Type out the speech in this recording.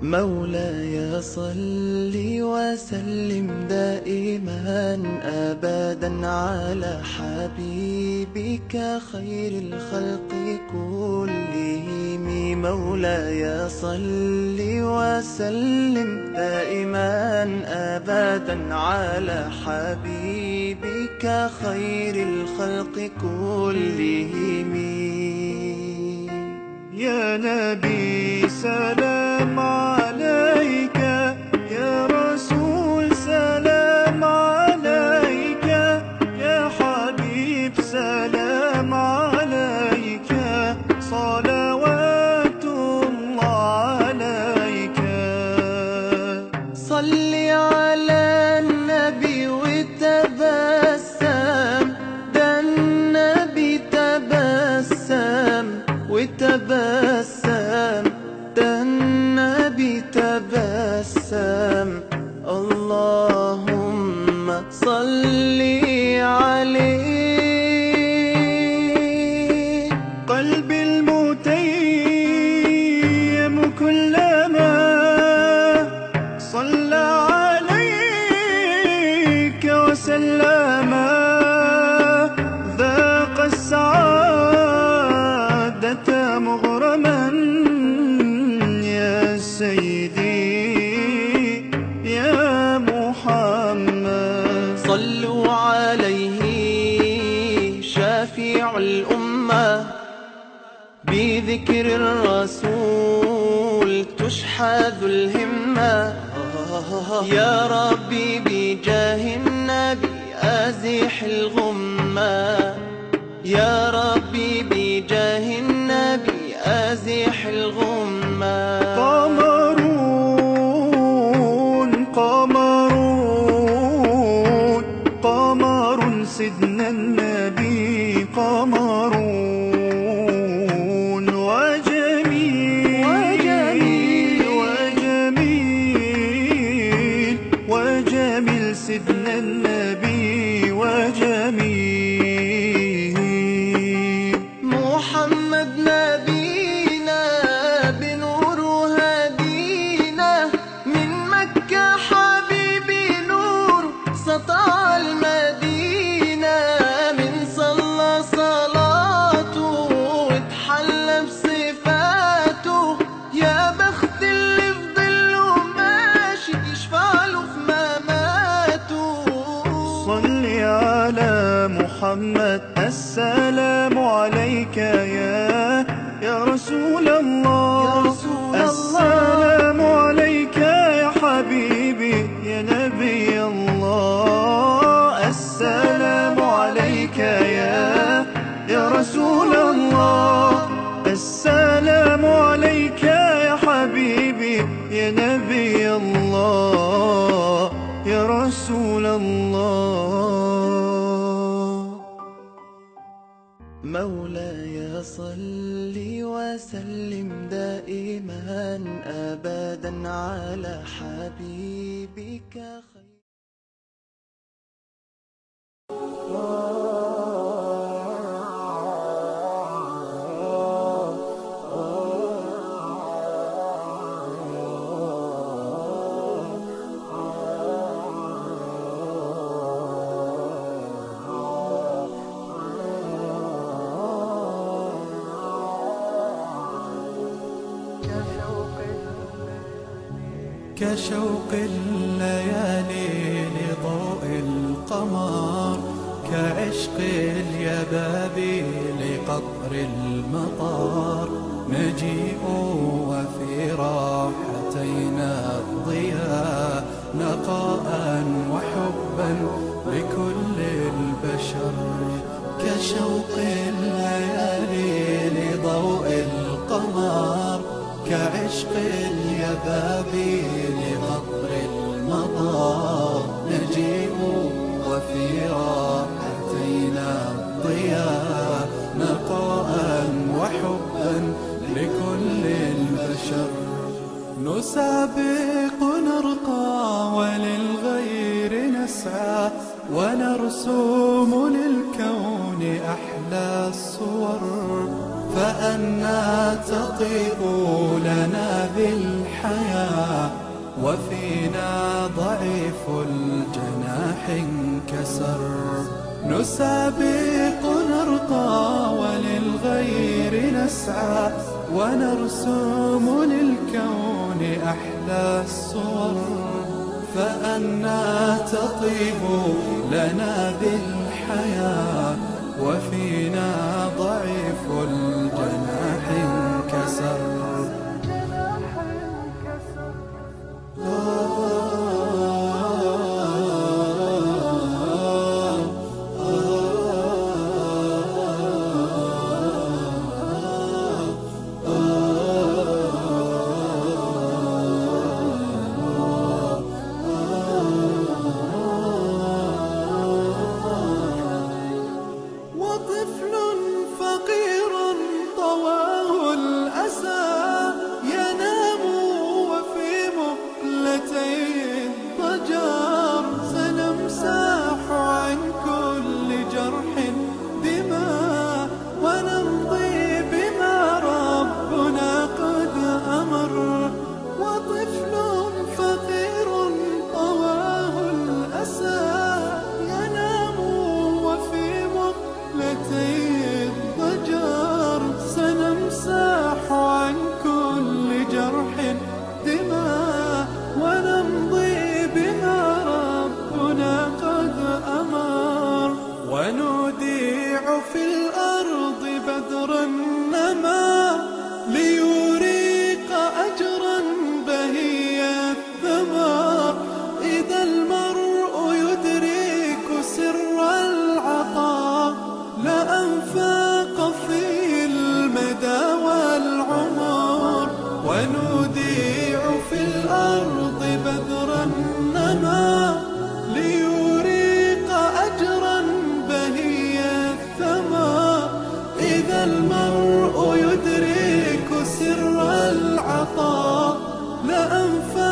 مولاي صل وسلم دائما أبدا على حبيبك خير الخلق كلهم. مولاي صل وسلم دائما أبدا على حبيبك خير الخلق كلهم. يا نبي سلام عليك، يا رسول سلام عليك، يا حبيب سلام عليك، صلوات الله عليك. صل على النبي وتبسم، ده النبي تبسم وتبسم، ده النبي تبسم. اللهم صل عليه. قلبي المتيم كلما صلى عليك وسلم ذاق السعادة مغرما. يا سيدي يا محمد صلوا عليه شافع الأمة، بذكر الرسول تشحذ الهمة. يا ربي بجاه النبي أزح الغمة، يا ربي بجاه النبي أزح الغمة. قمرون قمرون قمر سيدنا النبي، قمرون وجميل وجميل وجميل وجميل سيدنا النبي وجميل. محمد نبينا بنور هدينا، من مكة حبيبي نور سطع المدينة. من صلى صلاته واتحلى بصفاته، يا بخت اللي في ظله ماشي يشفع له في مماته. صل على محمد، السلام عليك يا رسول الله، السلام عليك يا حبيبي يا نبي الله، السلام عليك يا رسول الله، السلام عليك يا حبيبي يا نبي الله يا رسول الله. مولاي صل وسلم دائما أبدا على حبيبك خير. كشوق الليالي لضوء القمر، كعشق اليبابي لقطر المطر. نجيء وفي راحتينا الضياء، نقاء وحبا لكل البشر. كشوق الليالي لضوء القمر، كعشق اليبابي لقطر المطر. نجيء وفي راحتينا الضياء، نقاء وحبا لكل البشر. نسابق نرقى وللغير نسعى، ونرسم للكون أحلى الصور. فأنا تطيب لنا بالحياة بالحياة وفينا ضعيف الجناح انكسر. نسابق نرقى وللغير نسعى ونرسم للكون أحلى الصور. فأنا تطيب لنا بالحياة وفينا ضعيف الجناح انكسر. وطفل فقير طواه الأسى ينام وفي مقلتيه الضجر. سنمسح عن كل جرح دماء ونمضي بما ربنا قد أمر. وطفل فقير طواه الأسى ينام وفي مقلتيه الضجر. سنمسح عن كل جرح دماء ونمضي بما ربنا قد أمر. ونوديع في الأرض بدر النما ليريق أجرا بهي الثمر. إذا المرء يدرك سر العطاء لأنفاق في المدى والعمر. ونوديع في الأرض بذر النما ليريق أجرا بهي الثمر. إذا المرء يدرك سر العطاء لأنفاق